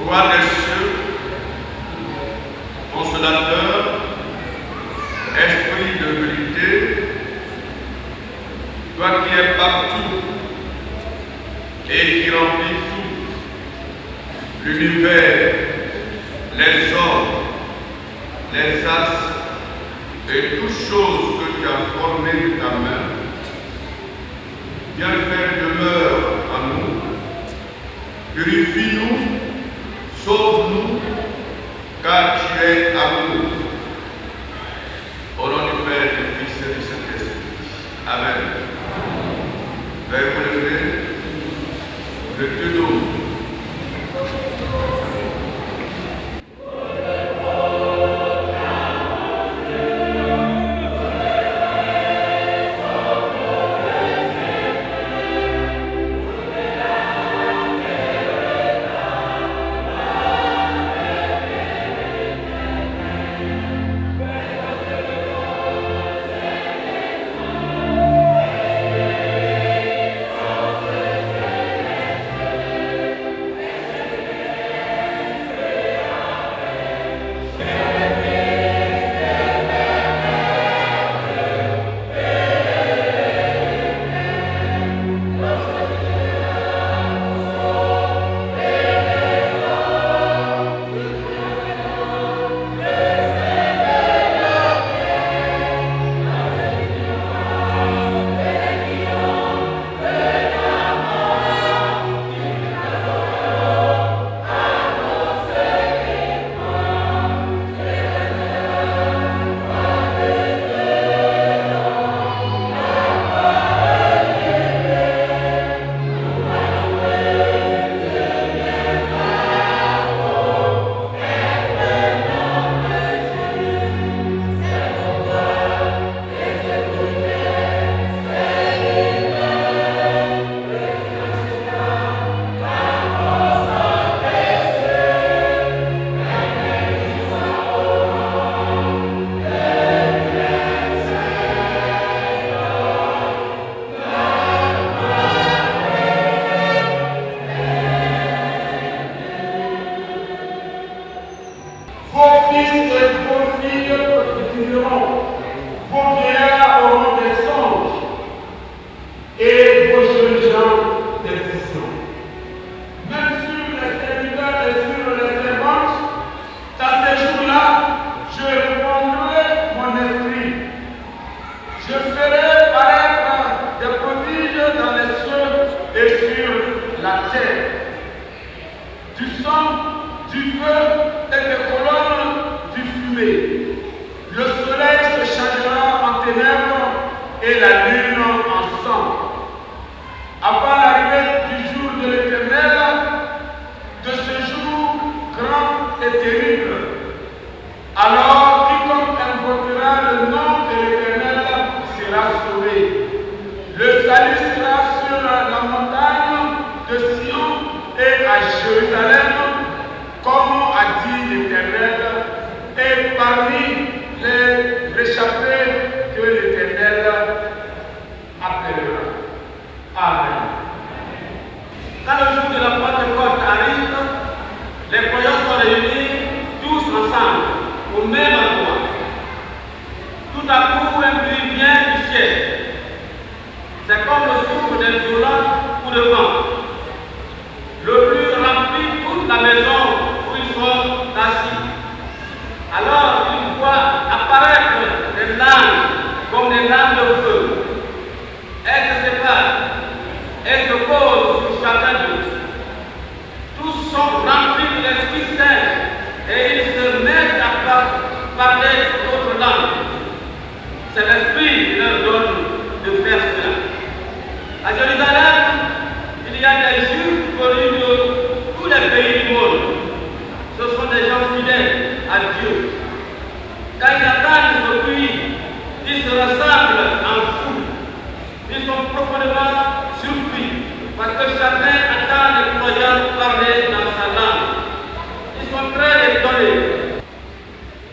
Roi des cieux, consolateur, esprit de vérité, toi qui es partout et qui remplis tout, l'univers, les hommes, les astres et toutes choses que tu as formées de ta main, viens faire demeure en nous, purifie-nous, sauve-nous, car tu es amour. Au nom du Père, du Fils et du Saint-Esprit. Amen. Père, vous levez, le Dieu d'eau. Vos fils et vos filles prophétiseront, vos vieillards auront des songes, et vos jeunes gens des visions. Même sur les serviteurs et sur les servantes, à ces jours-là, je répandrai mon esprit. Je ferai paraître des prodiges dans les cieux et sur la terre, du sang, du feu et des colonnes du fumée. Le soleil se changera en ténèbres et la lune en sang. Avant l'arrivée du jour de l'Éternel, de ce jour grand et terrible, alors quiconque invoquera le nom de l'Éternel sera sauvé. Le salut sera sur la montagne de Sion et à Jérusalem, comme a dit l'Éternel, et parmi les réchappés que l'Éternel appellera. Amen. Quand le jour de la Pentecôte arrive, les croyants sont réunis tous ensemble, au même endroit. Tout à coup, un bruit vient du ciel. C'est comme le souffle d'un violent coup de vent. Le bruit remplit toute la maison où ils sont assis. Alors, ils voient apparaître des langues comme des lames de feu. Elles se séparent. Elles se posent sur chacun d'eux. Tous sont remplis de l'Esprit Saint et ils se mettent à parler d'autres langues. C'est l'Esprit qui leur donne de faire cela. À Jérusalem, il y a des Juifs venus de tous les pays du monde. Ce sont des gens fidèles à Dieu. Quand ils attendent ce bruit, ils se rassemblent en foule. Ils sont profondément surpris parce que chacun attend les croyants parler dans sa langue. Ils sont très étonnés.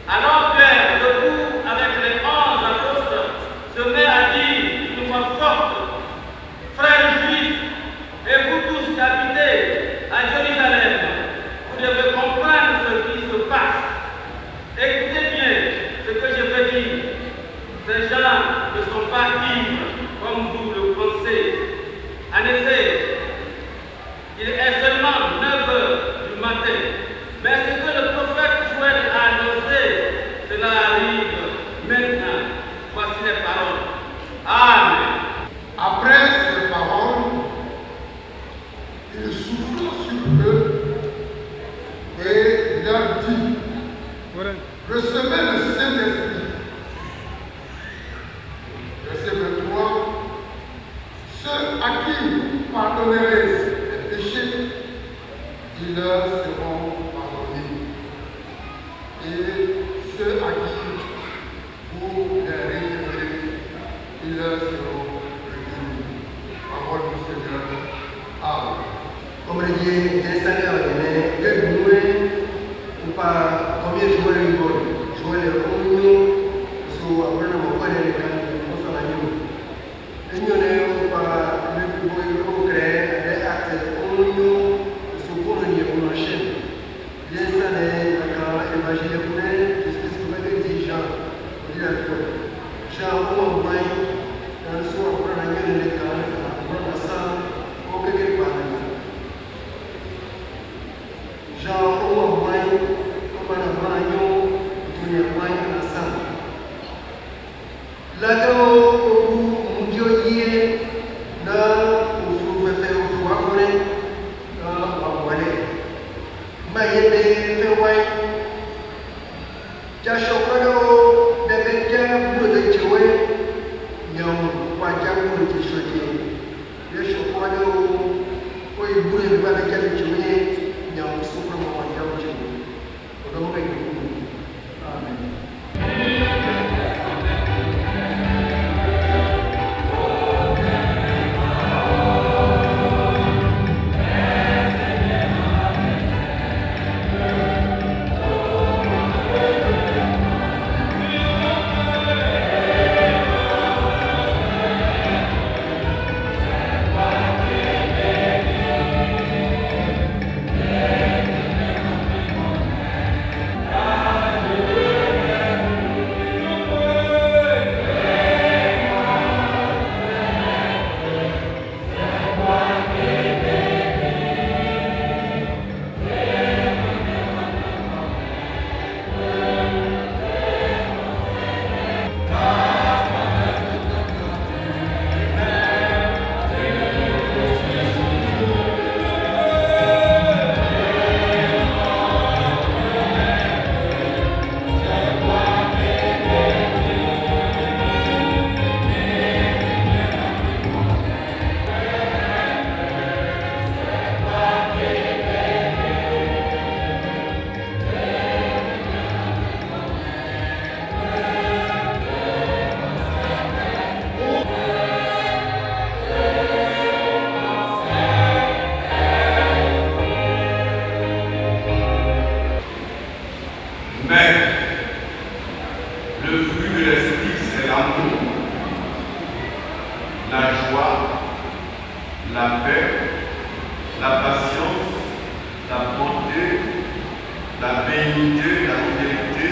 Alors Pierre, debout avec les 11 apôtres, se met à dire d'une voix forte: Frères juifs, et vous tous qui habitez à Jérusalem, vous devez En effet, il est seulement 9 heures du matin. Mais ce que le prophète Joël a annoncé, cela arrive maintenant. Voici les paroles. Amen. Après ces paroles, il souffla sur eux et leur dit, recevez le Saint-Esprit. Verset 23, ceux à qui vous pardonnerez les péchés, ils leur seront pardonnés. Et ceux à qui vous les référez, ils leur seront réduits. Parole du Seigneur. Amen. Comme le dit le Seigneur, il est doué ou pas combien de joueurs il vole. Jouer le communion, sur après le moment où il est quand on s'en a dit. L'union est pas le plus beau créé des actes communion sur communion pour la chaîne. Les salés, quand l'évangile est pour elle, c'est ce que veut dire Jean. On dit la foi. Jean, on va dans le soir pour la gueule de l'école, pour la sang, pour que quelque part. Jean, on va comme un bagnon, on y a bagnon à sang. Là-dedans, au bout, mon Dieu y est, là, on se fait faire au soir, on est, là, on va aller. Mayebe fewai Jashokado Bebeja Buddha Chewe Nyam Wajamu Tishoji Yashokado Oi Buddha Bebeja Chewe Nyam Supremo Wajamu Chewe Odomo Amen. la paix, la patience, la bonté, la bénignité, la fidélité,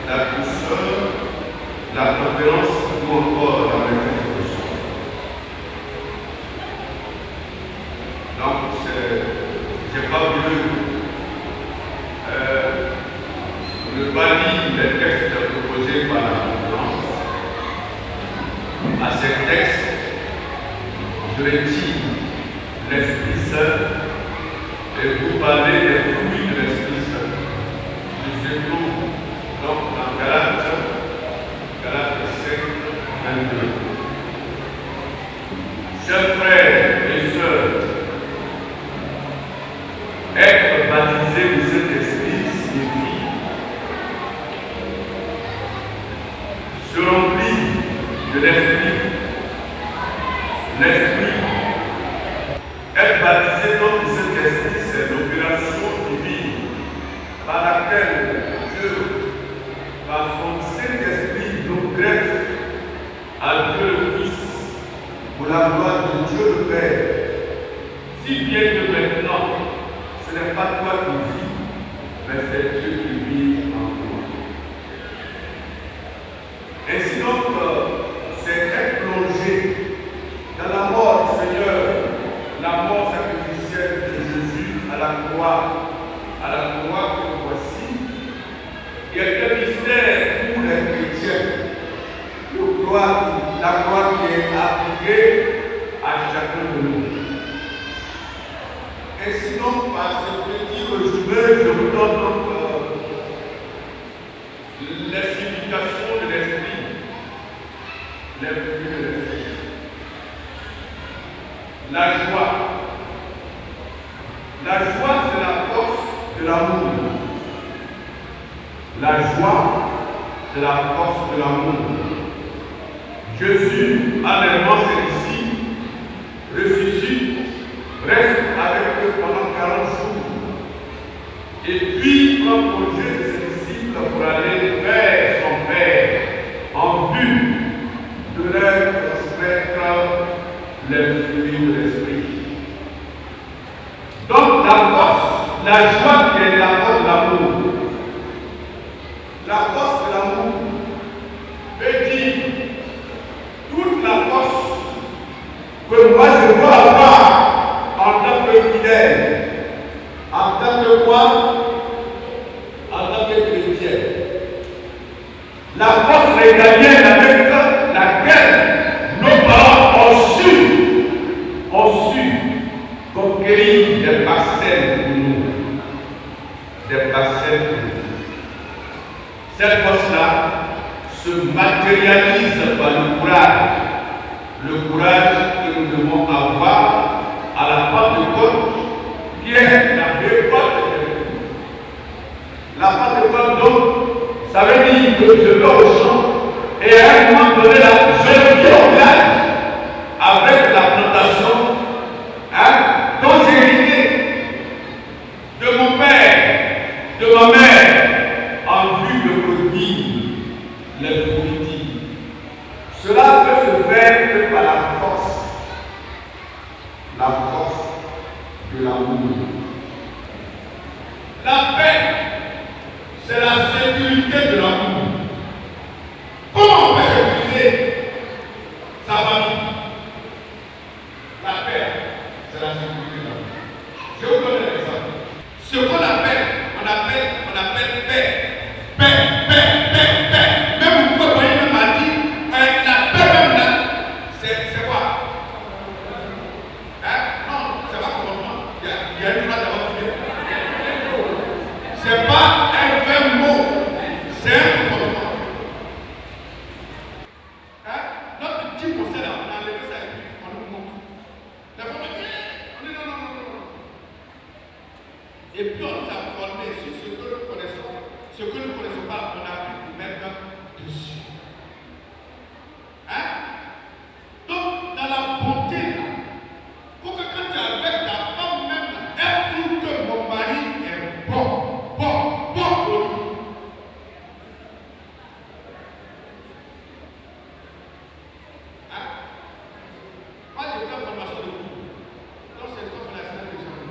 la douceur, la tempérance ou encore la maîtrise. Donc, c'est pas voulu ne pas lire les textes proposés par la conférence. À ces textes, je retire l'Esprit Saint et vous parlez des fruits de l'Esprit Saint. Je se trouve donc dans Galates 5, 22. Chers frères et sœurs, être baptisé de cet esprit signifie se remplir de l'esprit. L'esprit. Être baptisé dans cet esprit, c'est l'opération divine par laquelle Dieu, par son Saint-Esprit, nous greffe à Dieu le Fils pour la gloire de Dieu le Père. Si bien que maintenant, ce n'est pas toi qui vis, mais c'est Dieu qui vit en toi. Ainsi donc, c'est être plongé dans la mort du Seigneur je vous donne donc l'explication de l'esprit, les fruits de l'esprit. La joie. La joie, c'est la force de l'amour. La joie, c'est la force de l'amour. Jésus, allègrement celui-ci, ressuscite, reste avec eux pendant 40 jours. Et puis, prend congé de ses disciples pour aller vers son Père, en vue de leur transmettre les fruits de l'esprit. Donc, la force, la joie qui est la force de l'amour. La force de l'amour veut dire toute la force que moi je dois avoir en tant que fidèle, en tant que quoi? En tant que chrétien. La force régalienne avec laquelle nos parents ont su conquérir des parcelles pour nous. Des parcelles pour nous. Cette force-là se matérialise par le courage que nous devons avoir à la Pentecôte, qui est la révolte de Dieu. La Pentecôte, donc, ça veut dire que je vais au champ et à un moment donné, là, je viens au village avec la plantation dont j'ai hérité de mon père, de ma mère, en vue de produire les fruits. Cela peut se faire que par la force de l'amour. La paix, c'est la sécurité de l'amour. Comment on peut sécuriser sa famille? La paix, c'est la sécurité de l'amour. Je vous donne un exemple. Ce qu'on appelle paix. Même vous pouvez voyez même à dire, la paix même là, c'est quoi? Non, c'est pas comment. Il y a une phrase avant de dire. C'est pas un vrai mot, c'est un comportement. Notre petit conseil là, on a enlevé ça et puis on nous montre. La femme dit, on dit non. Et puis on nous a formé sur ce que nous connaissons. Ce que nous ne connaissons pas, on a pu nous mettre dessus. Donc, dans la bonté, là, pour que quand tu es avec ta femme même, elle trouve que mon mari est bon pour lui. Moi, j'ai fait formation de couple. Donc, c'est comme la salle des gens.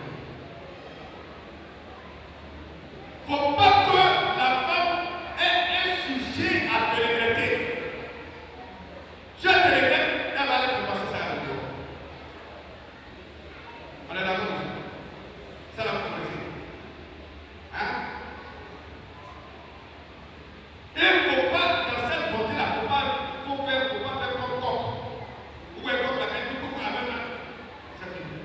Il ne faut pas que la femme ait un sujet à te regretter. Si elle te regrette, elle va aller passer ça à la maison. On est d'accord dessus? Ça va vous connaître. Et il ne faut pas, dans cette bonté-là, il ne faut pas faire comme coq. Ou un coq, la tête du coq, la même là. C'est fini.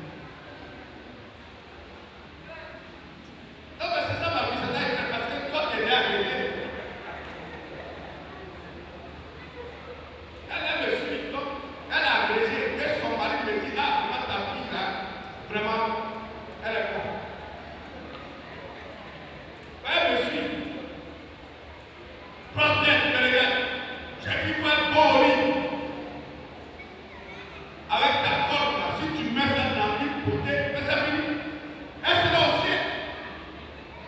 Non, mais c'est ça ma vie, c'est ça, parce que toi, tu es né à régler. Elle me suit, donc elle a agrégé. Et son mari me dit, vraiment ta fille là, vraiment, elle est bonne. Elle me suit. Prospère, tu me regardes. J'ai dit, quoi bon au lit. Avec ta corde là, si tu mets ça dans l'île côté, c'est fini. Elle sera au ciel.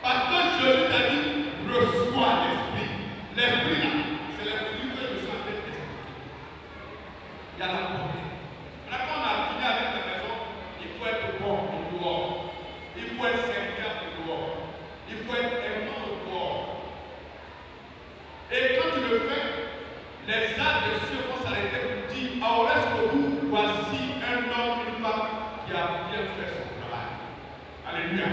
Parce que Jésus t'a dit, reçois l'esprit. L'esprit là, c'est l'esprit que je suis en train de dire. Il y a la bonté. Maintenant, quand on a fini avec la maison, il faut être bon au dehors. Il faut être serviteur au dehors. Il faut être aimant au dehors. Et quand tu le fais, les âmes des cieux vont s'arrêter pour dire, au reste de vous, voici un homme, une femme qui a bien fait son travail. Alléluia.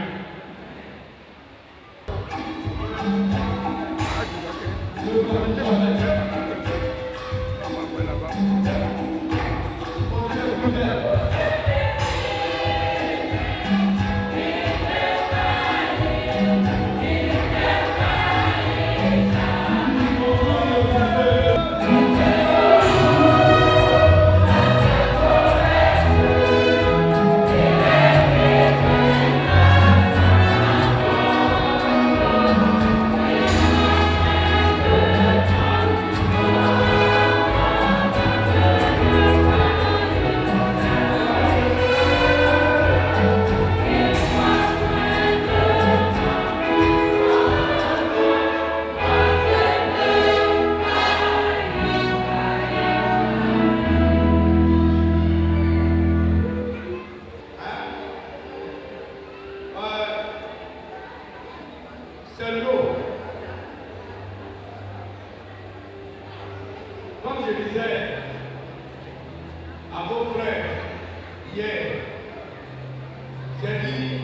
J'ai dit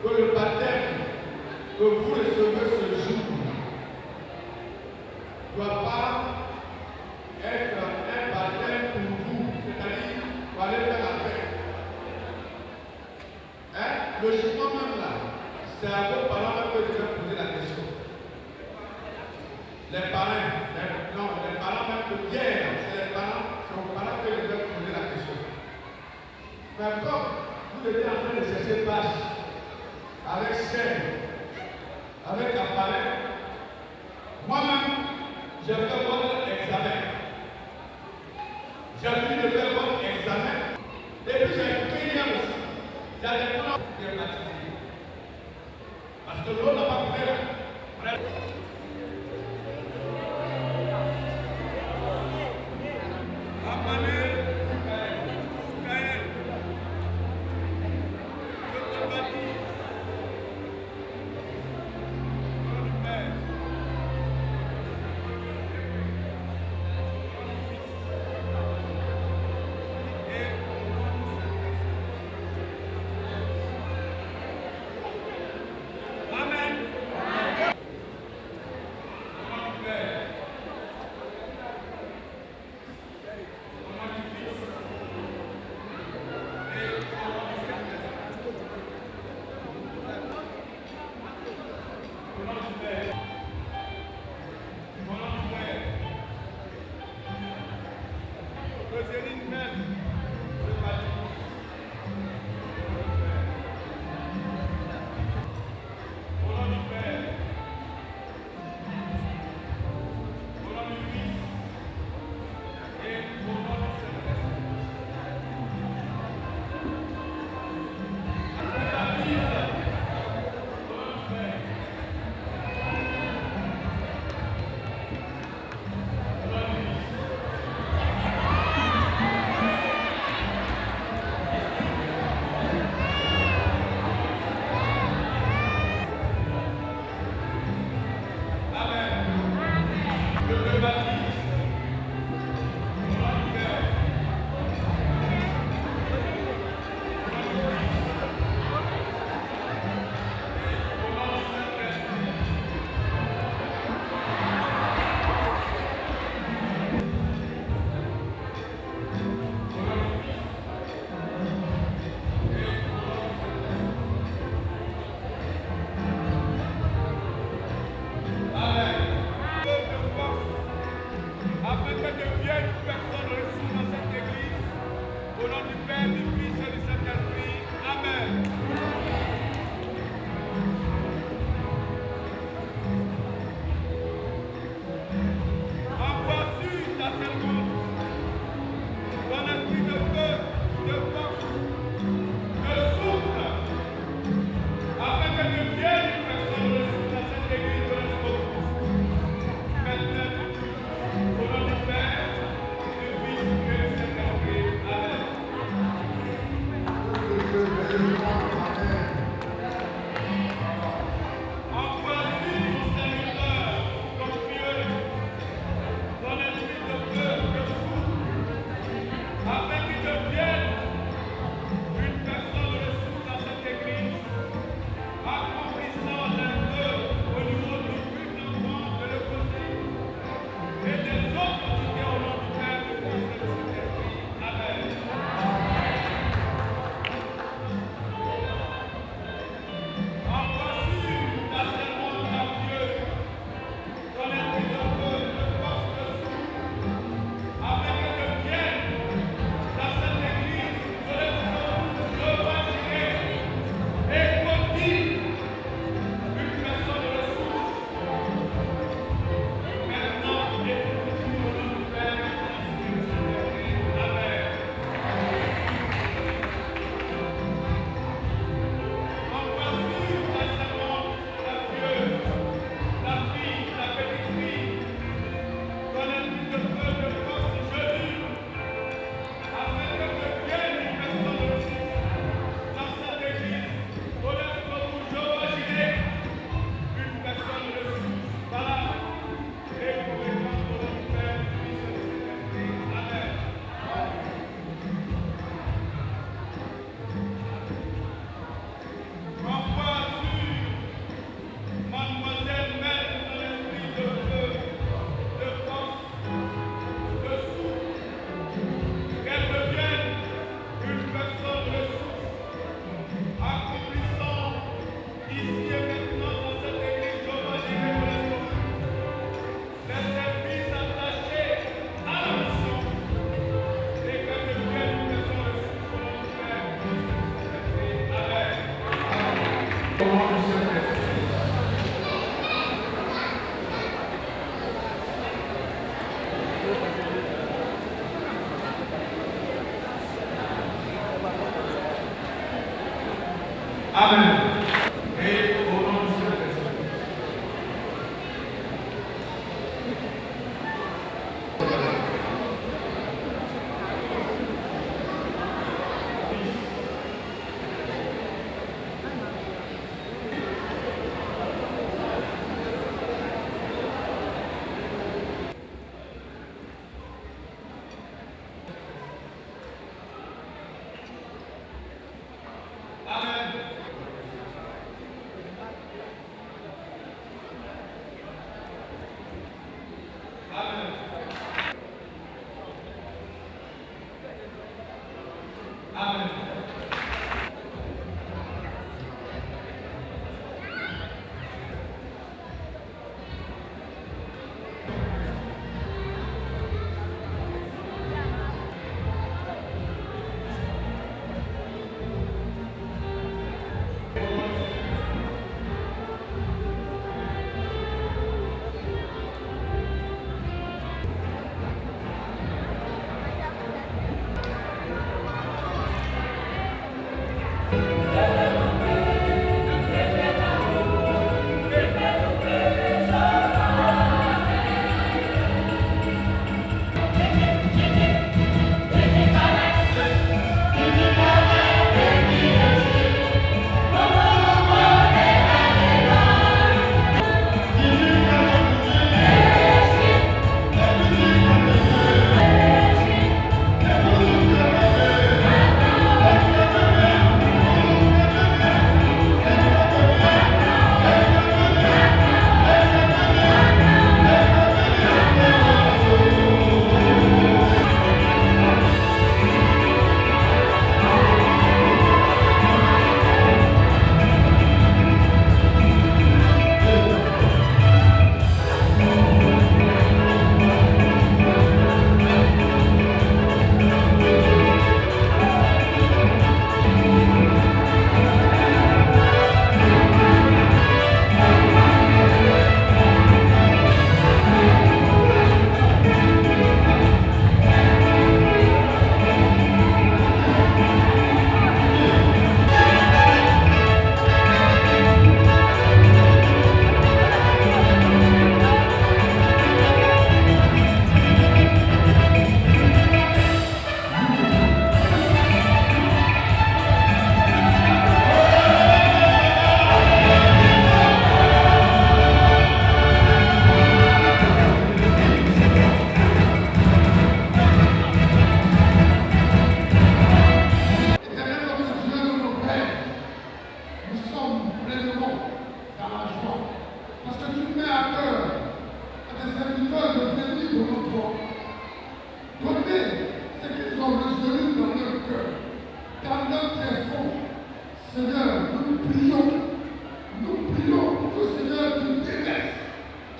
que le baptême que vous recevez ce jour ne doit pas être un baptême pour vous, c'est-à-dire pour aller faire la paix. Hein? Logiquement même là, c'est à vos parents que je vais poser la question. Les parents, les parents même de Pierre, c'est les parents, c'est aux parents que je vais poser la question. Mais comme vous étiez en train de chercher page, avec chaîne, avec appareil, moi-même, j'ai fait votre examen. J'ai fini de faire votre examen. Et puis j'ai expliqué hier aussi. Il y a des plans qui sont baptisés. Parce que l'eau n'a pas coulé là. Au nom du Saint-Esprit. Amen. Et au nom du Saint-Esprit. Amen.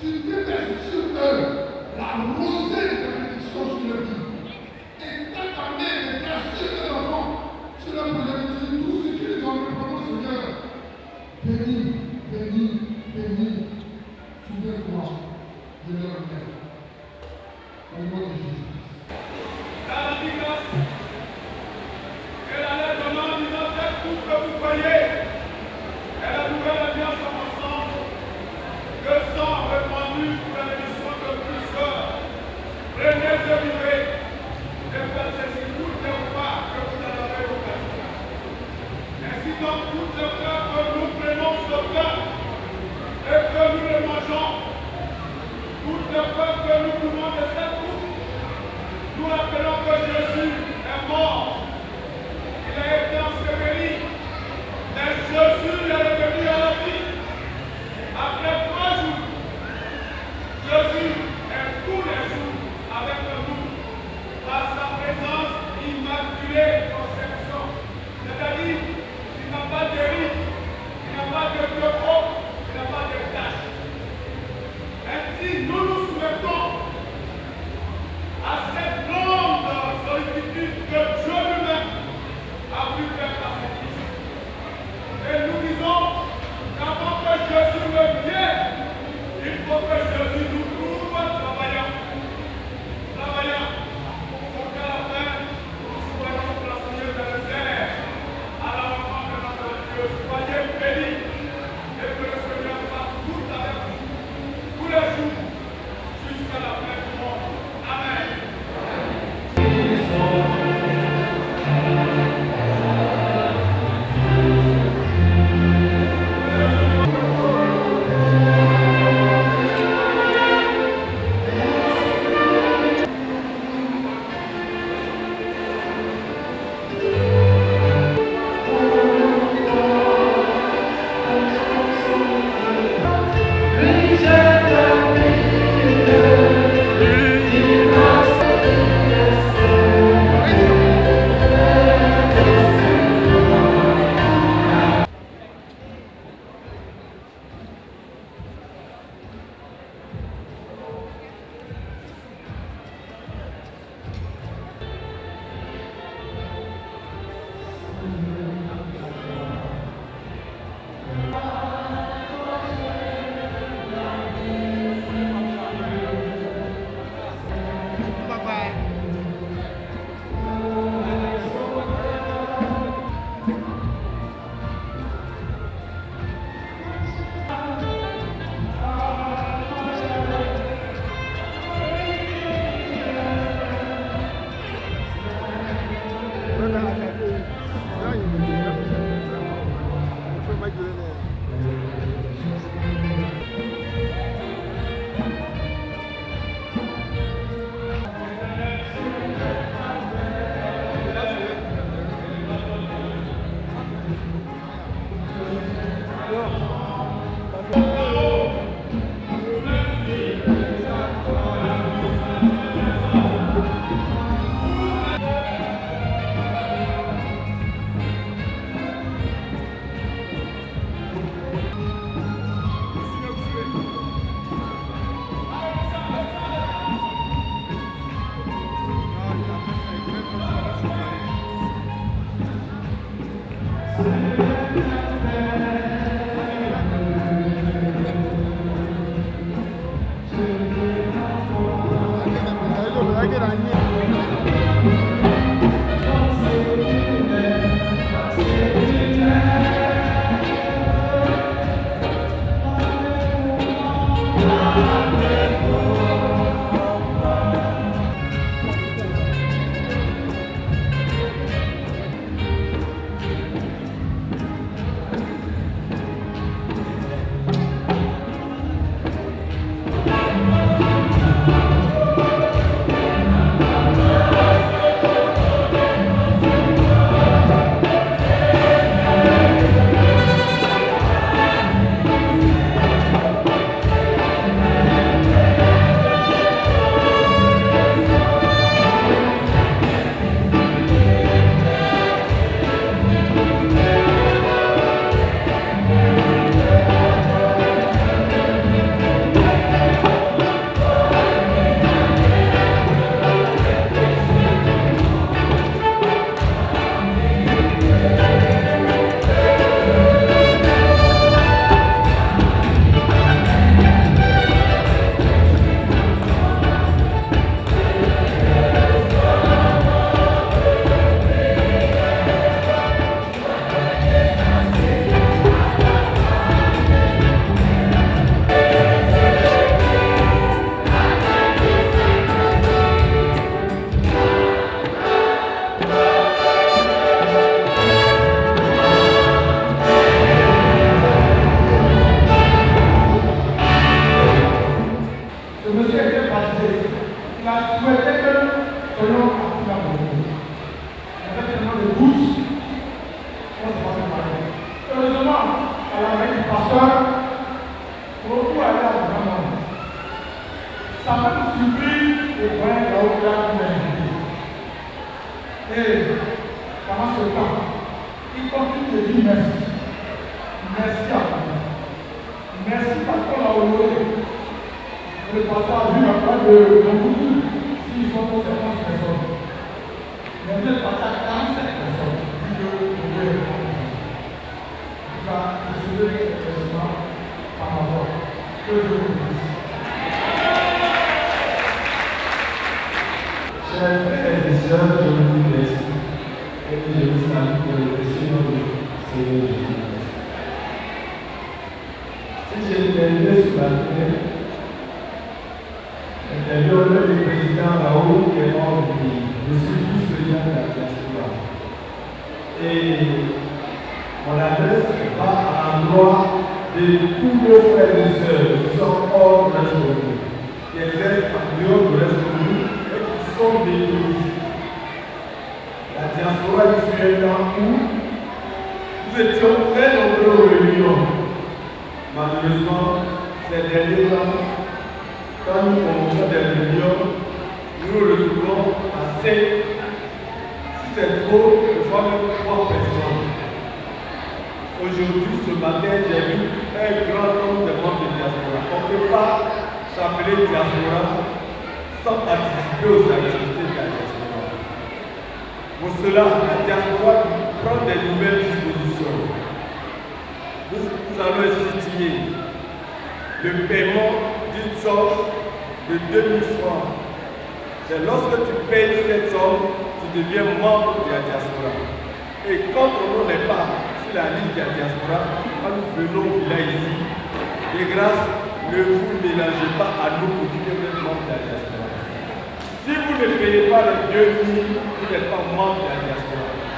Il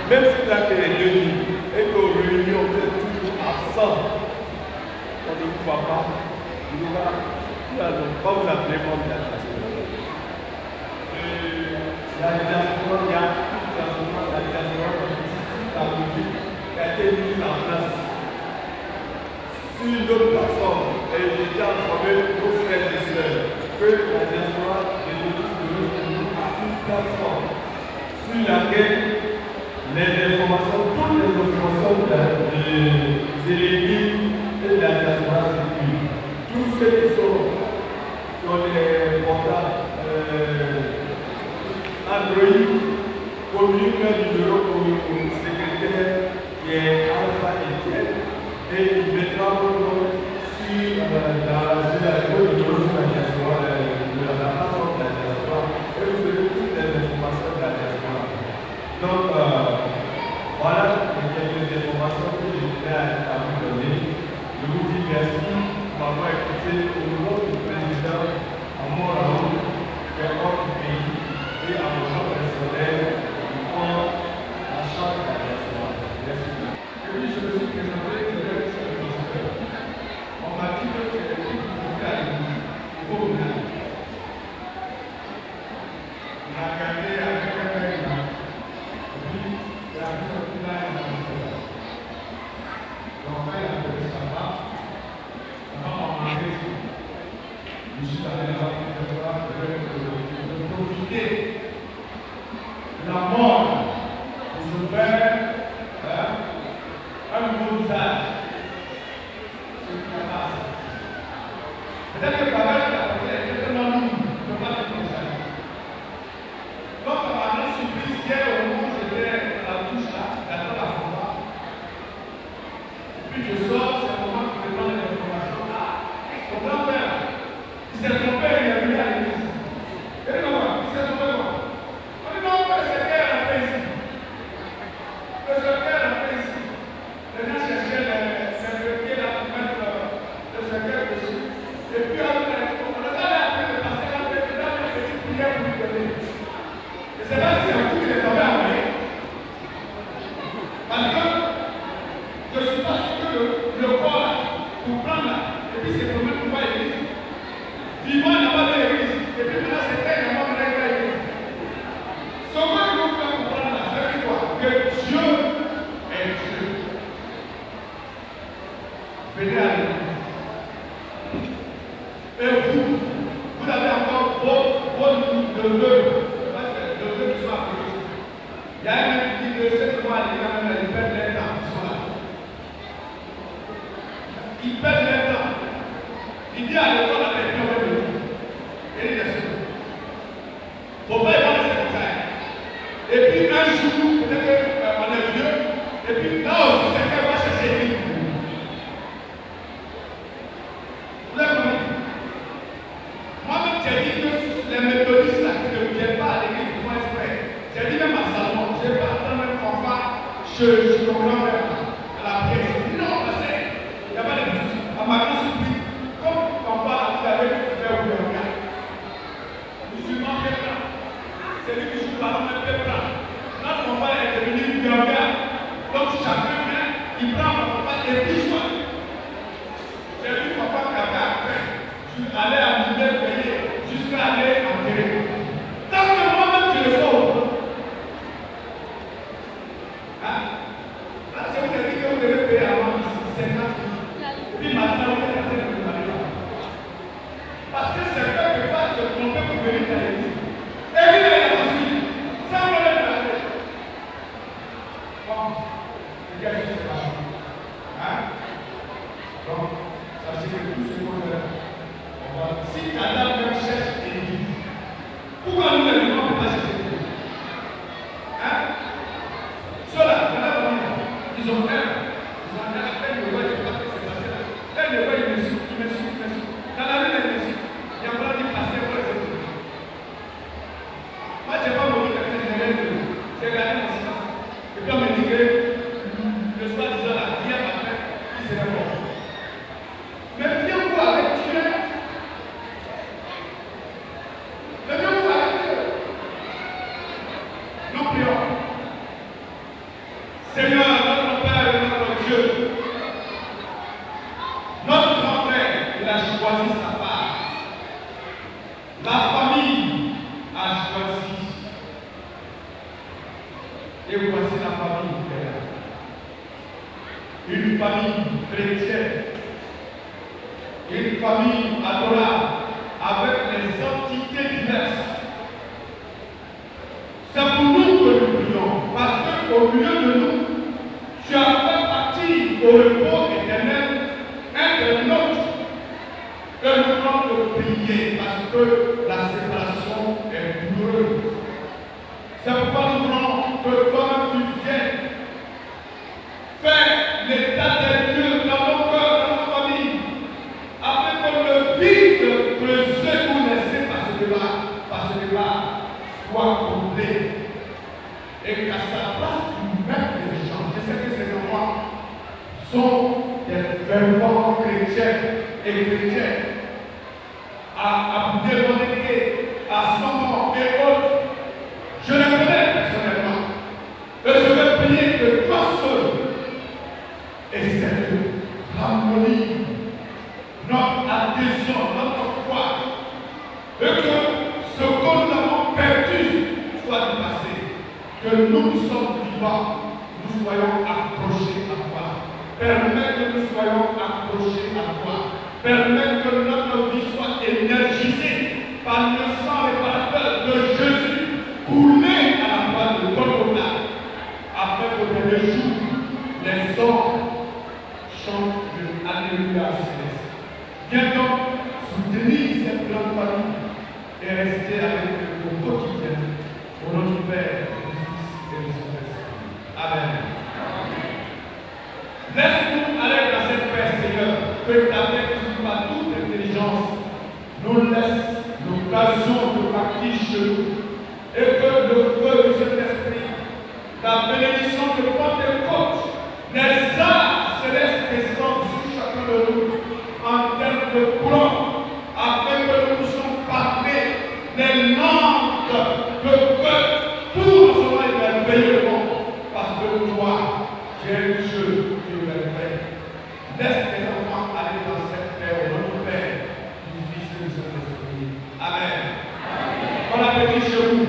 Même si vous avez les 2000 et qu'aux réunions, vous êtes toujours absent, ensemble. On ne vous voit pas. Nous allons pas vous appeler membre de la diaspora. La diaspora, il y a une transformation de la diaspora politique qui a été mise en place sur notre plateforme et il était informé nos frères et sœurs que la diaspora de l'Église de nous a une plateforme sur laquelle les informations, toutes les informations de l'Église et de la diaspora circulent. Tous ceux qui sont dans les portables Android communiquent un numéro au secrétaire qui est Alpha Etienne et il mettra vos noms sur la diaspora, la plateforme de la diaspora et vous verrez toutes les informations de la diaspora. Donc, voilà quelques informations que je voulais à vous donner. Je vous dis merci d'avoir écouté au nom du président à mon nom, qui est hors du pays, et à mon nom personnel, qui prend la charge de la diaspora. Merci. Et puis je me suis présenté de l'expérience. On m'a dit que tu es l'équipe de Cali, il faut venir. On a regardé avec un mec là. Et puis, il a vu sortir là et on a dit donc, il a fait sa femme. Je suis allé là pour profiter de la mort pour se faire un nouveau visage. Ce qui se passe. Peut-être que Babel est tellement lourd, il ne peut pas être comme ça. Donc, à ma grande surprise, hier au moment où j'étais à la douche là, j'attends la combat. Puis je sors, c'est un moment où je prends les informations. Mon grand-père, il s'est trompé, il est venu à l'église. Et non, il s'est trompé quoi? On dit non, le secrétaire a fait ici. Le secrétaire a fait ici. Les gens cherchaient les secrétaires là pour mettre le secrétaire dessus. Et puis on a appris le pasteur à faire une petite prière pour lui donner. Et c'est pas si c'est un coup qu'il est tombé à moi. Parce que je ne suis pas sûr que le corps là, pour prendre là, et puis c'est pour mettre pour voir l'église. Vivant, il n'a pas de l'église. Et puis maintenant, c'est très normal de l'église. Ce que nous pouvons comprendre là, c'est quoi? Que Dieu est Dieu. Venez à l'église. Et vous avez encore vos neveux. Le neveu qui sont à l'église. Il y a un mec qui dit que cette fois, les gars, ils perdent leur temps. Ils sont là. Ils perdent leur temps. Il dit à l'école avec lui, on va venir. Et il est sûr. Mon père va laisser comme ça. Et puis un jour, peut-être qu'on est vieux, et puis là aussi, quelqu'un va chercher lui. Vous l'avez compris? Moi-même, j'ai dit que les méthodistes là, qui ne viennent pas à l'église pour moi exprès, j'ai dit même à Salomon, je n'ai pas attendu même qu'on va chez mon grand-père à la prière. J'ai dit non, parce qu'il n'y a pas de soucis. À ma grande surprise, comme on parle avec le frère Ouéoka, musulman pétrin, c'est lui qui joue par le pétrin. Notre combat est devenu Ouéoka, donc chacun vient, il prend mon combat et puis joue. J'ai vu papa Kaka après, je suis allé à l'hiver payer jusqu'à aller en terre. Tant que moi-même je le fais. Hein? Là, je vous ai dit que vous devez payer avant 50 000. Puis maintenant, on est en train de me parler là. Parce que c'est quelque part se tromper pour venir dans l'église. Et lui, il est aussi. Sans problème de la tête. Bon, c'est quelque chose de pas. Hein? Donc, sachez que tout ce qu'on fait, on va. Si Adam même cherche l'église, pourquoi nous les vivants ne peut pas chercher l'église? Hein? Ceux-là, ils ont un. Ils ont un appel de voix, ils ont appelé ces passés-là. Elle ne voit, il me suit. Dans la rue, elle me suit. Il y a pas de pasteur pour les autres. Moi, je n'ai pas voulu quelqu'un de l'aide. J'ai regardé mon silence. Et puis on me dit que le soir disant là, hier matin, il serait mort. Mais viens-vous avec Dieu. Mais viens-vous avec Dieu. Nous prions. Seigneur, notre Père et notre Dieu, une famille chrétienne, une famille adorable, avec les entités diverses. C'est pour nous que nous prions, parce qu'au milieu de nous, tu as fait partie au repos éternel, internaute, que nous devons prier, parce que la séparation est douloureuse. C'est pourquoi nous voulons que toi-même tu viennes faire l'état des lieux dans nos cœurs, dans nos familles, afin que le vide creusé ou laissé par ce débat soit complet. Et qu'à sa place, tu mettes les gens. Je sais que ces enfants sont des fervents chrétiens et chrétiennes à demander à son nom et autres. Je les connais personnellement. Et je vais prier que toi seul essaie de ramollir notre adhésion, notre foi, et que ce que nous avons perdu soit dépassé. Que nous qui sommes vivants, nous soyons accrochés à toi. Permets que nous soyons accrochés à toi. Permets que notre vie soit énergisée par le sang réparateur de Jésus, coulé à la croix de Golgotha, afin que dans les jours, les hommes chantent de Alléluia céleste. Viens donc soutenir cette grande famille et rester avec eux au quotidien. Au nom du Père, du Fils et du Saint-Esprit. Amen. Laisse-nous aller dans cette paix, Seigneur, que ta paix qui surpasse toute intelligence nous laisse l'occasion de partir chez nous, et que le feu du Saint-Esprit, la bénédiction de Pentecôte, les arts célestes descendent sur chacun de nous en termes de plomb, afin que nous puissions parler les langues de peuple pour recevoir émerveillement, parce que toi, tu es Dieu qui nous merveille. Laisse tes enfants aller dans cette paix au nom du Père, du Fils et du Saint-Esprit. Amen. Bon appétit chez vous.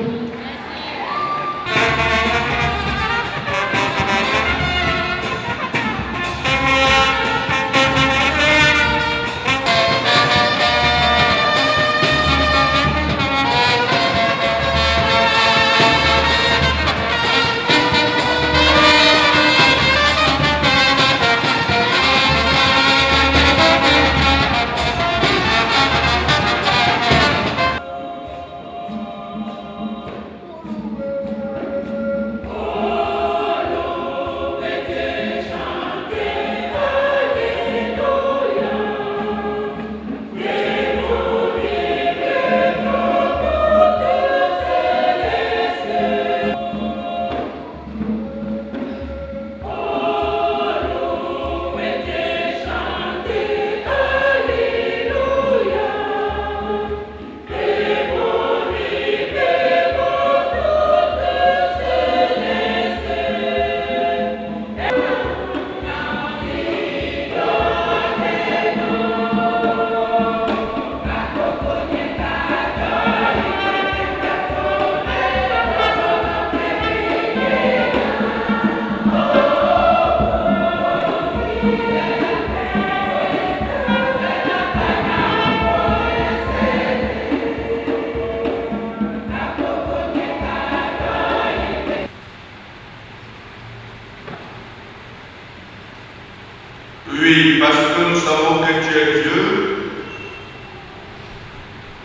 Oui, parce que nous savons que tu es Dieu,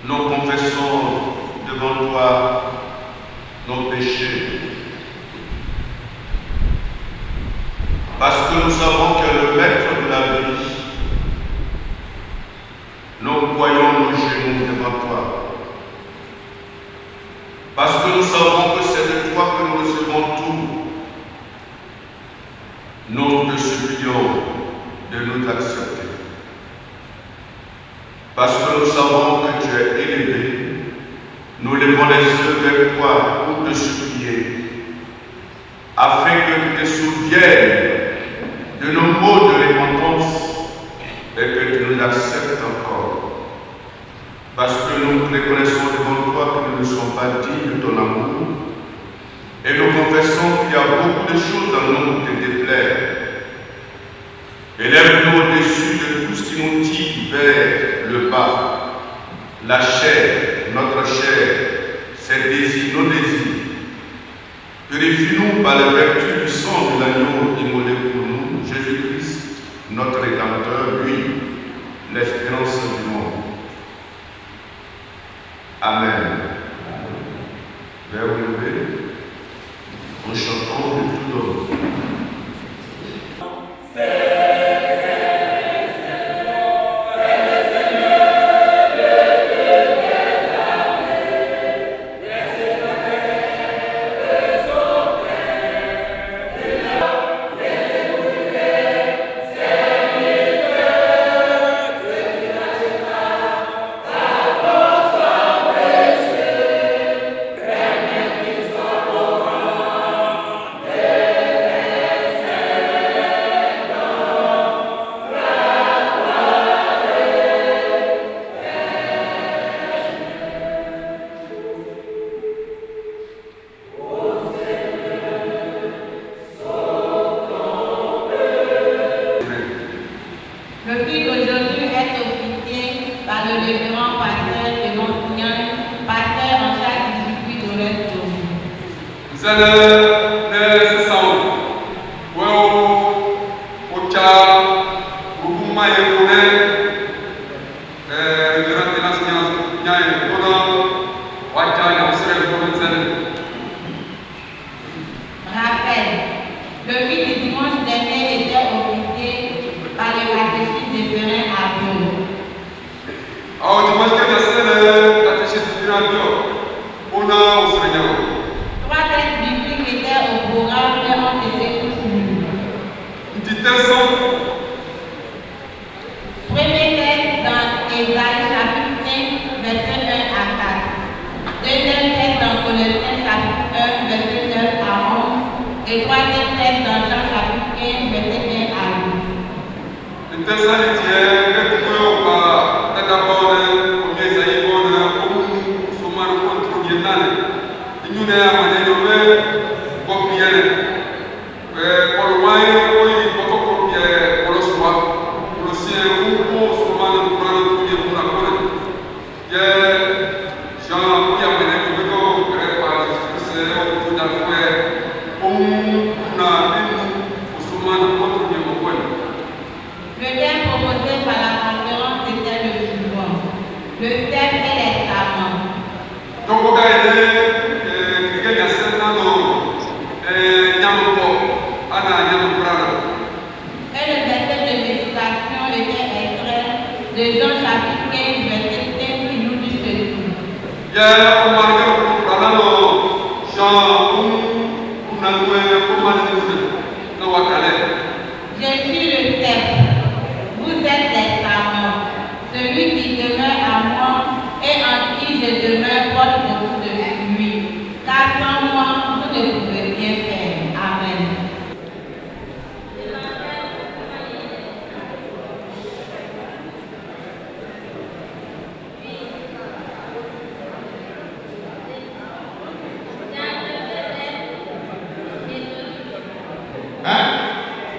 nous confessons devant toi nos péchés. Parce que nous savons que le maître de la vie, nous croyons nos genoux devant toi. Parce que nous savons que c'est de toi que nous recevons tout. Nous te supplions de nous accepter. Parce que nous savons que tu es élevé, nous levons les yeux vers toi pour te supplier, afin que tu te souviennes de nos mots de repentance et que tu nous acceptes encore. Parce que nous reconnaissons devant toi que nous ne sommes pas dignes de ton amour, et nous confessons qu'il y a beaucoup de choses en nous qui te déplaisent. Élève-nous au-dessus de tout ce qui nous tire vers le bas. La chair, notre chair, ses désirs, nos désirs. Purifie-nous par la vertu du sang de l'agneau immolé pour nous, Jésus-Christ, notre Rédempteur, lui, l'espérance du monde. Amen. Vers vous lever, en chantant de tout l'homme.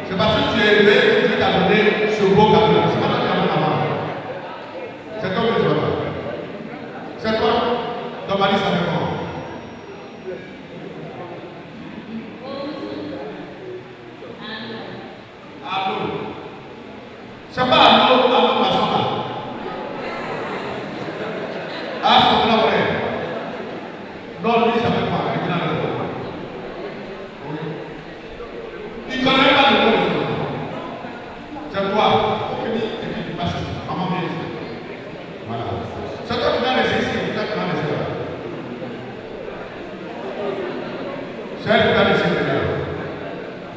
C'est parce que tu es élevé que Dieu t'a donné ce beau cadeau. C'est pas toi qui as donné la main. C'est toi que tu vas pas. C'est toi. Ton mari s'appelle comment? Allô. C'est pas allô, ma soeur. Ah, c'est mon frère. Non, lui, il s'appelle quoi? Il ne connaît pas le nom de son nom. C'est toi. Maman vient ici. Voilà. C'est toi qui m'as laissé ici. C'est toi qui m'as laissé là. C'est elle qui t'a laissé là.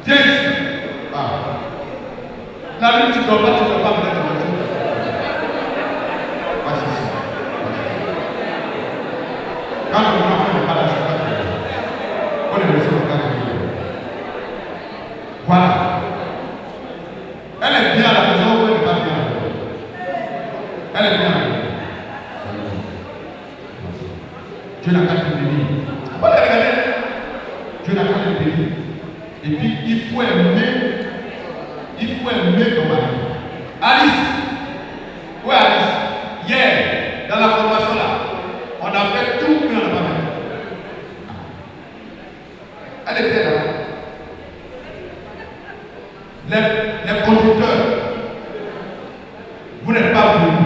Viens ici. Ah. La nuit, tu ne dois pas me mettre dans le jour. Voici ici. Quand le enfant n'est pas là, c'est pas très bien. On est laissé au cas de Dieu. Voilà. Elle est bien à la maison ou elle n'est pas bien à la maison? Elle est bien à la maison. Dieu n'a qu'à te bénir. Vous regardez? Dieu n'a qu'à te bénir. Et puis, il faut aimer ton mari. les conducteurs, vous n'êtes pas venus.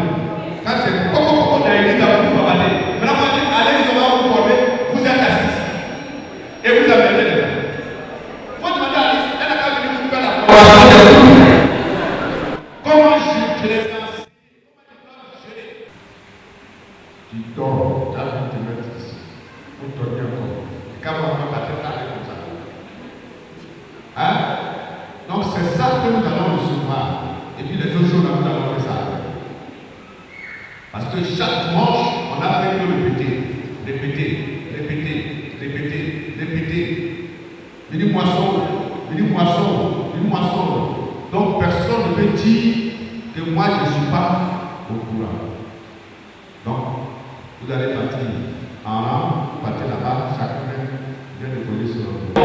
Ça c'est pourquoi on a écrit dans vous parler. Maintenant, on dit allez, on va vous former, vous êtes assis. Et vous amenez les gens. Il faut demander à Alice, elle n'a pas venu vous faire la formation. Comment je les enseigne? Tu dors, tu as vu te mettre ici. Pour dormir encore. Quand on va pas te parler comme ça. Hein? Donc c'est ça que nous allons recevoir. Et puis les autres jours, nous allons faire ça. Parce que chaque dimanche, on a fait que répéter. Une moisson. Donc personne ne peut dire que moi je ne suis pas au courant. Donc, vous allez partir en rang, vous partez là-bas, chacun vient de poser sur le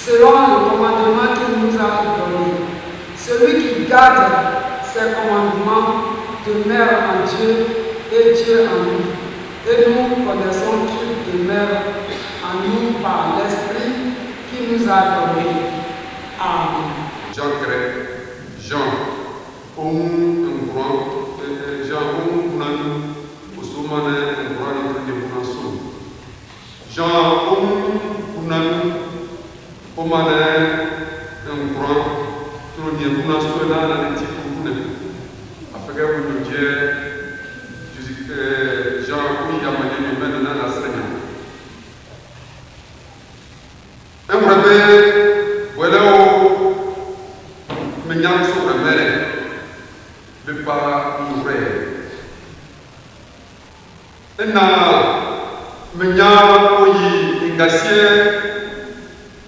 selon le commandement qu'il nous a garde ses commandements, demeure en Dieu et Dieu en nous. Et nous connaissons qu'il demeure en nous par l'Esprit qui nous a donné. Amen. Jean grec, Jean, un grand, Jean, au sommet, un grand de Bounanso. Jean, au mané, un grand, tout le monde, Bounanso, là, dans les types de Bounanso. Après, vous nous dites, Jean, oui, il y a moyen de mettre dans la scène. Un bébé, voilà où menyan so remere, mais pas ouvert. Et menyan oyi ingasie,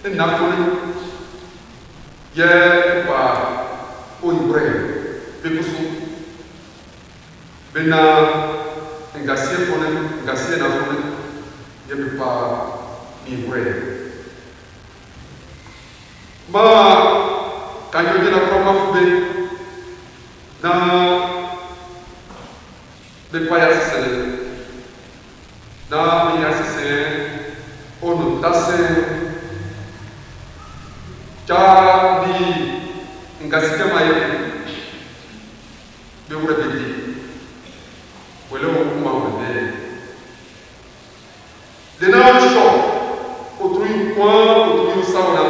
et n'a yé pas ouvert. Mais pour ça, bena ingasie fone, ingasie na fone, yé pas ouvert. Ma kanyo de la proma fube na de paya sele na mi asise onu tase cha di ngasike maye be wura bedi wele wo kuma wele de na sho otru point otru sauna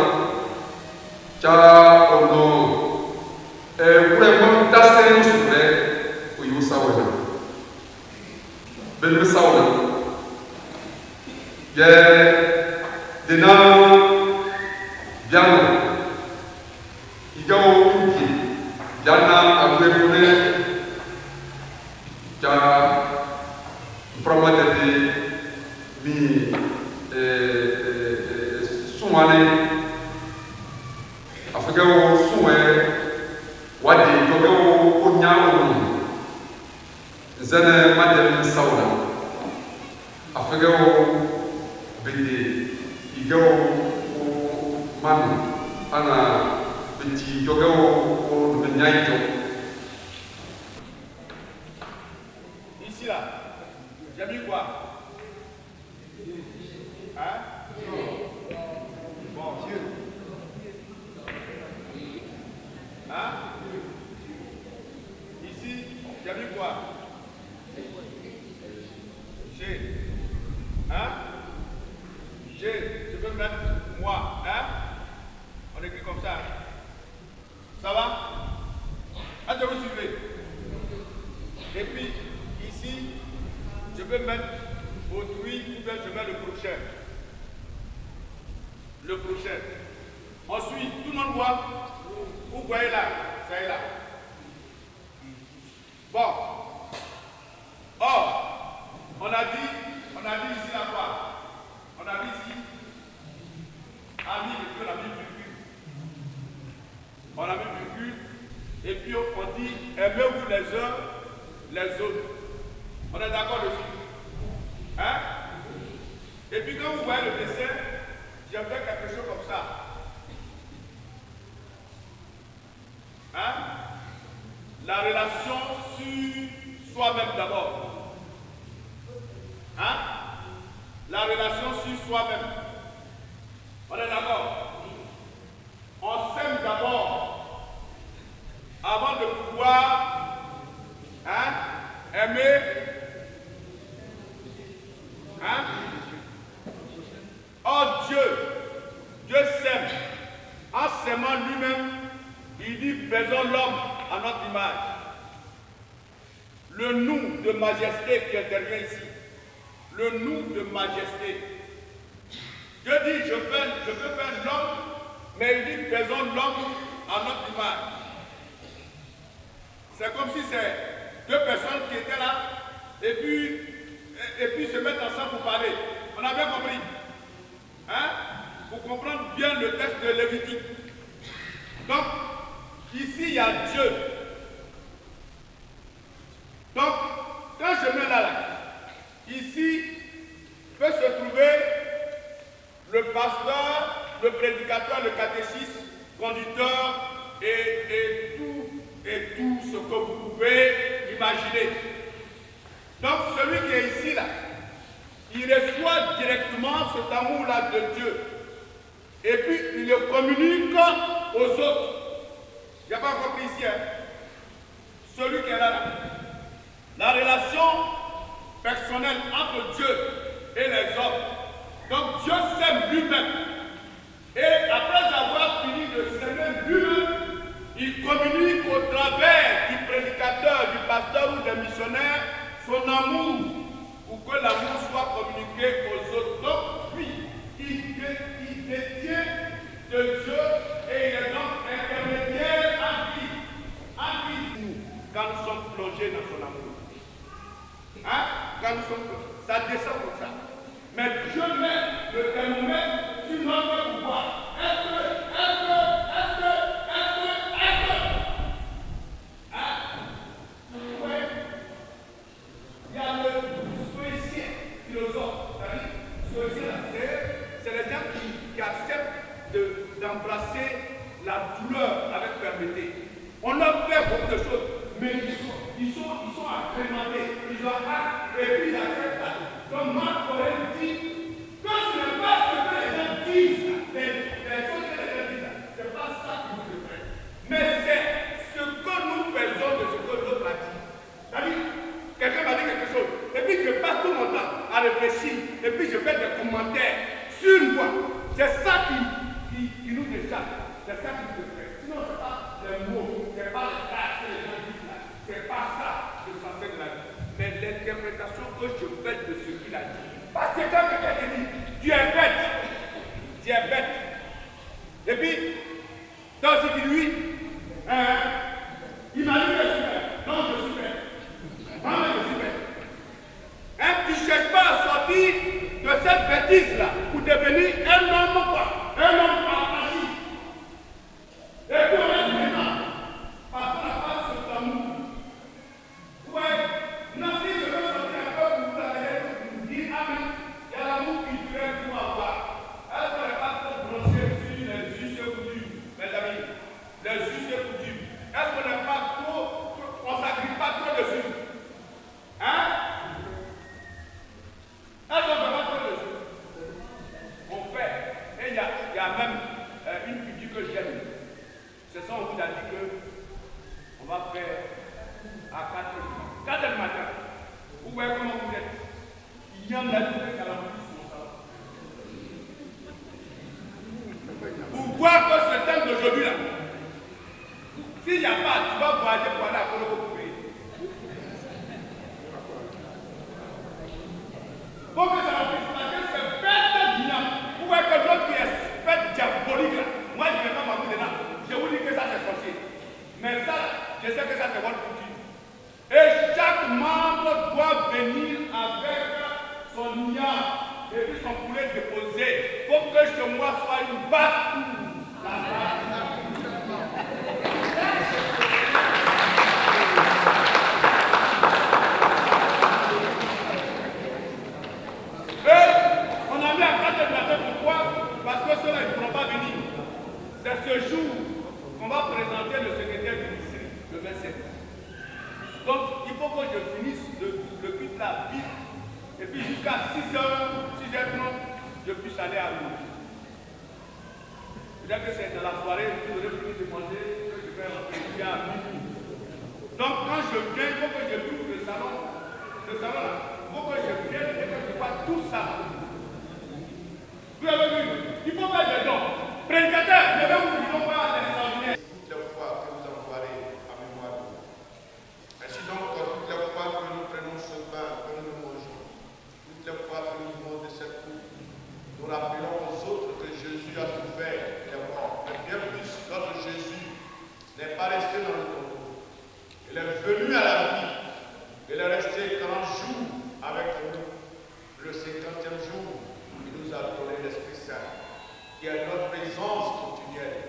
cha ono vraiment tasser souffre o yo sawana ben sawana ye dena biano igao uki dana agrefone cha promate de mi sumane afika wo suwe wadi joge wo nyawo zana madam sauna afika wo bidi igao manu ana bidi joge wo nyaito Ici là, j'ai mis quoi? Hein? Bon, Dieu. Hein? Ici, j'ai mis quoi? G. Hein? G. Je peux mettre moi. Hein? On écrit comme ça. Ça va? Est-ce que vous suivez? Et puis, ici, je peux mettre autrui ou bien je mets le prochain. Le prochain. Ensuite, tout le monde voit. Vous voyez là, ça est là. Bon. Or, on a dit ici là quoi? On a dit ici, ami et puis on a mis virgule. On a mis virgule et puis on dit aimez-vous les uns les autres. On est d'accord dessus? Hein? Et puis quand vous voyez le dessin, j'ai fait quelque chose comme ça. Hein? La relation sur soi-même d'abord. Hein? La relation sur soi-même. On est d'accord? On s'aime d'abord avant de pouvoir aimer. Hein? Oh Dieu s'aime. En s'aimant lui-même, il dit faisons l'homme à notre image. Le nous de majesté qui intervient ici. Le nous de majesté. Dieu dit je peux faire l'homme, mais il dit faisons l'homme à notre image. C'est comme si c'est deux personnes qui étaient là et puis se mettent ensemble pour parler. On a bien compris. Hein? Pour comprendre bien le texte de Lévitique. Donc, ici, il y a Dieu. Donc, quand je mets là, ici, peut se trouver le pasteur, le prédicateur, le catéchiste, conducteur et et tout ce que vous pouvez imaginer. Donc celui qui est ici, là, il reçoit directement cet amour-là de Dieu. Et puis il le communique aux autres. Il n'y a pas compris ici, hein? Celui qui est là, la relation personnelle entre Dieu et les hommes. Donc Dieu s'aime lui-même. Et après avoir fini de s'aimer lui-même, il communique au travers du prédicateur, du pasteur ou des missionnaires son amour pour que l'amour soit communiqué aux autres. Donc lui, il détient de Dieu et il est donc intermédiaire en qui nous, quand nous sommes plongés dans son amour. Hein? Quand nous sommes plongés, ça descend comme ça. Mais Dieu met le thermomètre sur notre pouvoir. Est-ce que ouais. Il y a le stoïcien, philosophe, c'est les gens qui acceptent d'embrasser la douleur avec fermeté. On leur fait beaucoup de choses, mais ils sont agrémentés, ils ont hâte, et puis ils acceptent ça. Donc Marc Aurèle dit que ce n'est pas ce que les gens disent, les choses que les gens disent, ce n'est pas ça qui nous fait. Mais c'est ce que nous faisons de ce que l'autre a dit. C'est-à-dire, quelqu'un m'a dit quelque chose, et puis je passe tout mon temps à réfléchir, et puis je fais des commentaires sur moi. C'est ça qui nous échappe, c'est ça qui nous fait. Sinon, ce n'est pas les mots, ce n'est pas les phrases que les gens disent là, ce n'est pas ça que ça fait de la vie. Mais l'interprétation que je fais de ce qu'il a dit. Parce que quand quelqu'un te dit, tu es bête, tu es bête. Et puis, toi aussi tu dis oui, il m'a dit que je suis bête. Non, je suis bête. Non, mais je suis bête. Hein, tu ne cherches pas à sortir de cette bêtise-là pour devenir un homme quoi, un homme affranchi. Et puis on est maintenant, parce qu'on n'a pas cet amour. Ouais. Non, si je veux sortir un peu pour vous amener, pour vous dire amen, il y a l'amour qui fait pour avoir. Est-ce qu'on n'est pas trop branché sur les justes coutumes, mes amis? Les justes coutumes. Est-ce qu'on n'est pas trop, on ne s'agrippe pas trop dessus? Hein? Est-ce qu'on ne fait pas trop dessus? On fait. Et il y a même une coutume que j'aime. C'est ça, on vous a dit qu'on va faire à 4 heures. 4 heures du matin, vous voyez comment vous êtes. Il y en a qui sont pour voir que ce thème d'aujourd'hui là, s'il n'y a pas, tu vas voyager pour aller à Colombo. Faut que ça remplisse parce que c'est bête dynamique. Vous voyez que l'autre qui est bête diabolique là, moi je ne vais pas m'amuser là. Je vous dis que ça c'est sorcier. Mais ça, je sais que ça c'est votre coutume. Et chaque membre doit venir avec son ignare et puis son poulet déposé pour que chez moi soit une basse-cour. Et on a mis à 4 heures du matin, pourquoi? Parce que ceux-là ne pourront pas venir. C'est ce jour qu'on va présenter le secrétaire du district, le 27. Donc, il faut que je finisse le culte là vite. Et puis jusqu'à 6h30, je puisse aller à l'eau. Peut-être que c'est dans la soirée, vous aurez fini de manger, que je vais rentrer à minuit. Donc, quand je viens, il faut que je trouve le salon là. Il faut que je vienne et que je vois tout ça. Vous avez vu? Il faut faire des dons. Prédicateur, je vais vous dire voir l'extraordinaire. Toutes les fois que vous envoyez à mémoire de vous. Ainsi donc, toutes les fois que nous prenons ce pain, que nous mangeons, toutes les fois que nous buvons de cette coupe, nous rappelons aux autres que Jésus a tout fait, il est mort. Mais bien plus, notre Jésus n'est pas resté dans le tombeau. Il est venu à la vie. Il est resté 40 jours avec nous. Le 50e jour, il nous a donné l'Esprit Saint, qui est notre présence continuelle,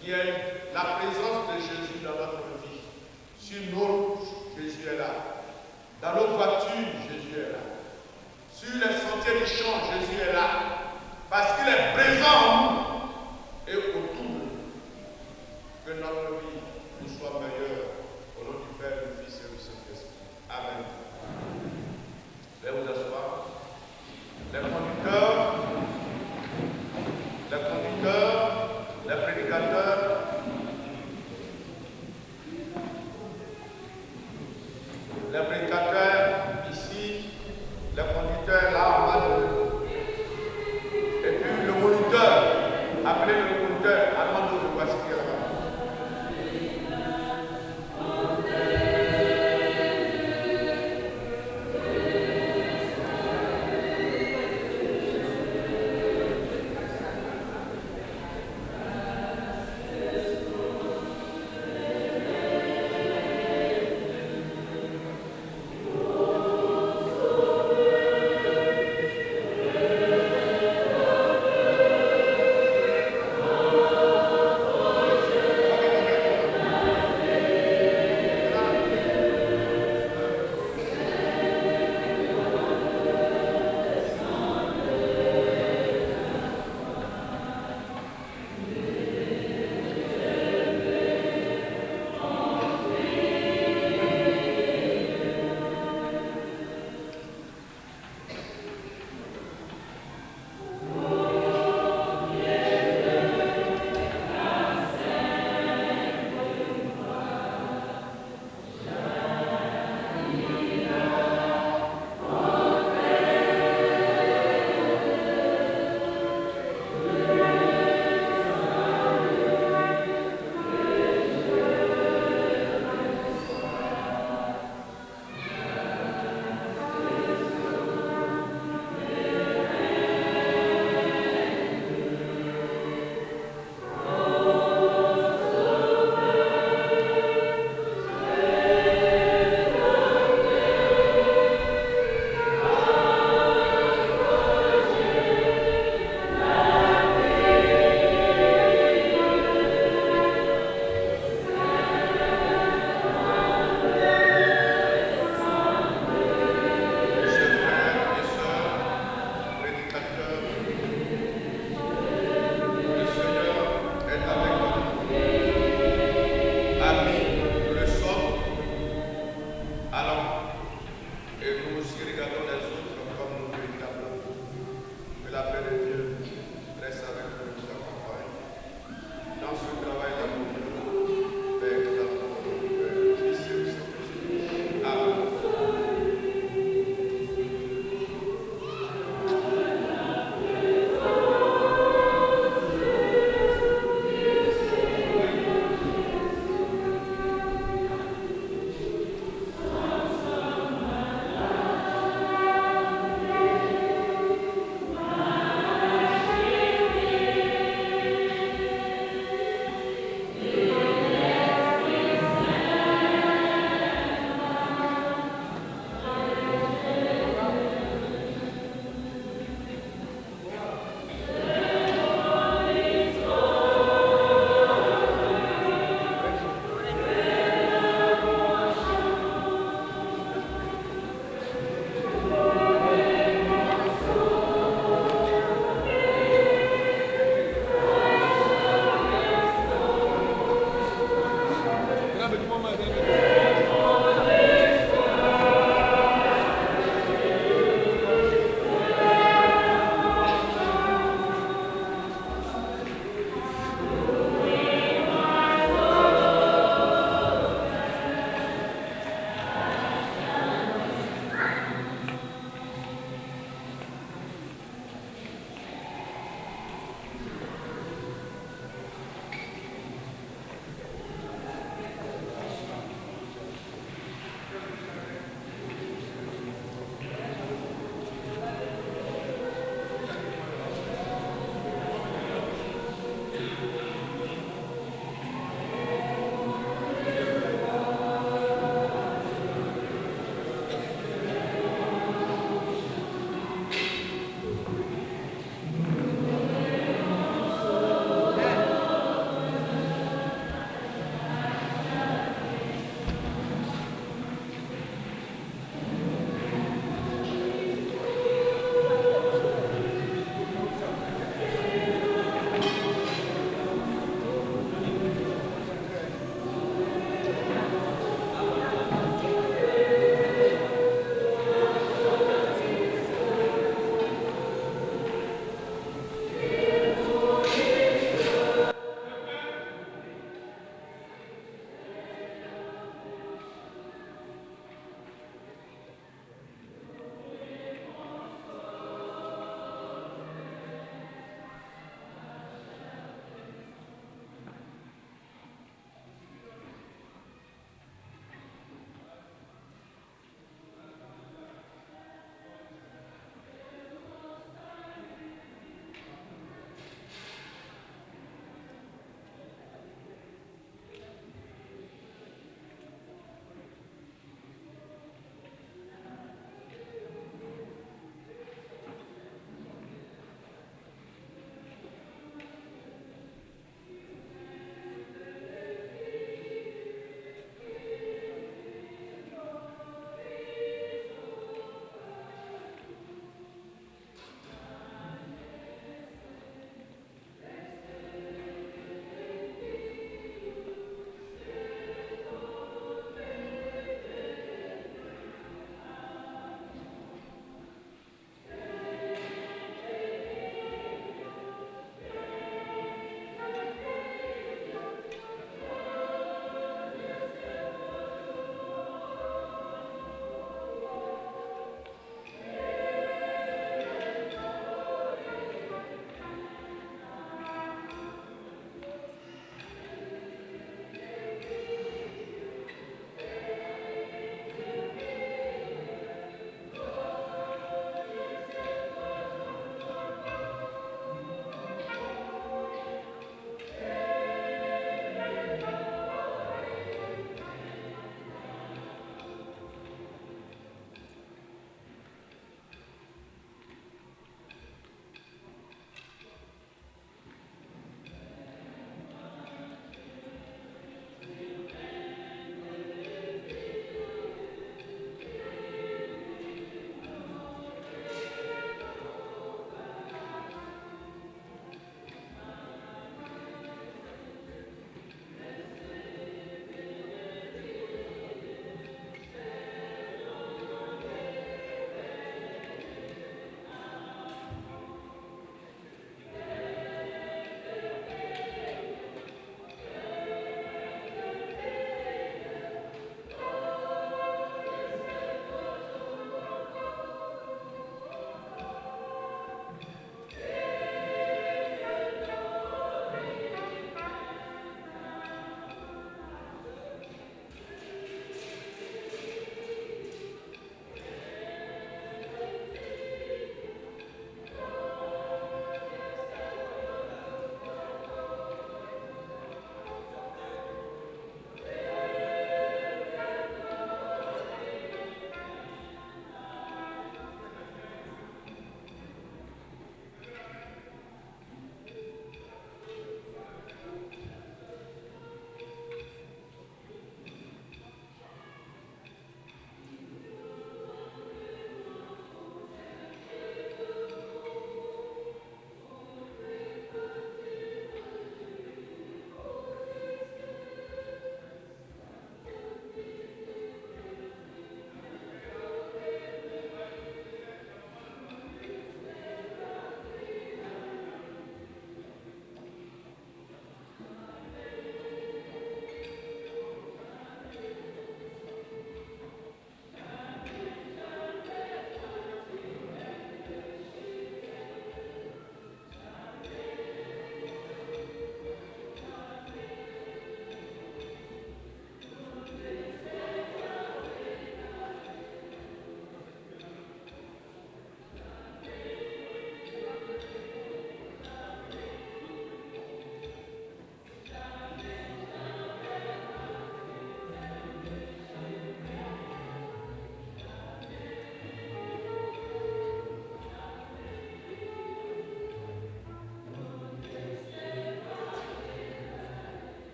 qui est la présence de Jésus dans notre vie. Sur nos routes, Jésus est là. Dans nos voitures, Jésus est là. Sur les sentiers du champ, Jésus est là. Parce qu'il est présent en nous et autour de nous. Que notre vie nous soit meilleure Amen. Veuillez vous asseoir. Les conducteurs, les prédicateurs, les prédicateurs ici, les conducteurs là en bas de nous. Et puis le moniteur, appelez le moniteur, avant de vous passer là-bas.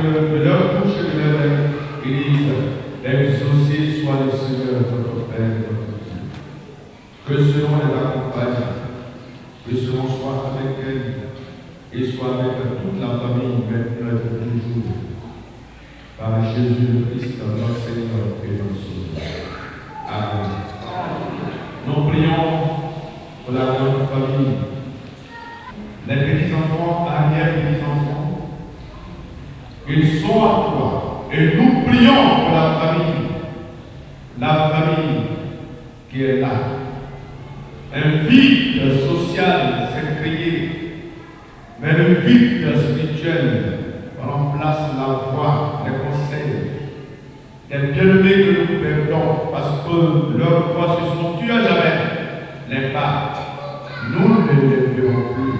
que de leur bouche et de leur lèvres, ils disent, exaucé soit le Seigneur, notre Père, notre Dieu. Que ce nom les accompagne, que ce nom soit avec elles et soit avec toute la famille, maintenant et toujours. Par Jésus-Christ, notre Seigneur et notre Sauveur. Amen. Nous prions pour la grande famille, les petits-enfants, arrière-petits-enfants. Ils sont à toi. Et nous prions pour la famille qui est là. Un vide social s'est créé, mais le vide spirituel remplace la voix, les conseils des bien-aimés que nous perdons parce que leur voix se sont tuées à jamais. Les pas, nous ne les verrons plus.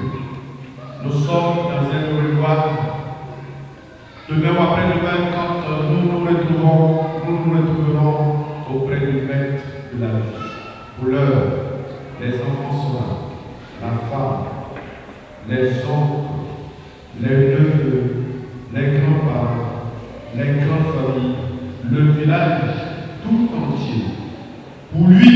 Nous sommes dans un boulevard. Demain ou après-demain, quand nous nous retrouverons auprès du maître de la vie. Pour l'heure, les enfants sont là, la femme, les oncles, les neveux, les grands-parents, les grandes familles, le village tout entier. Pour lui,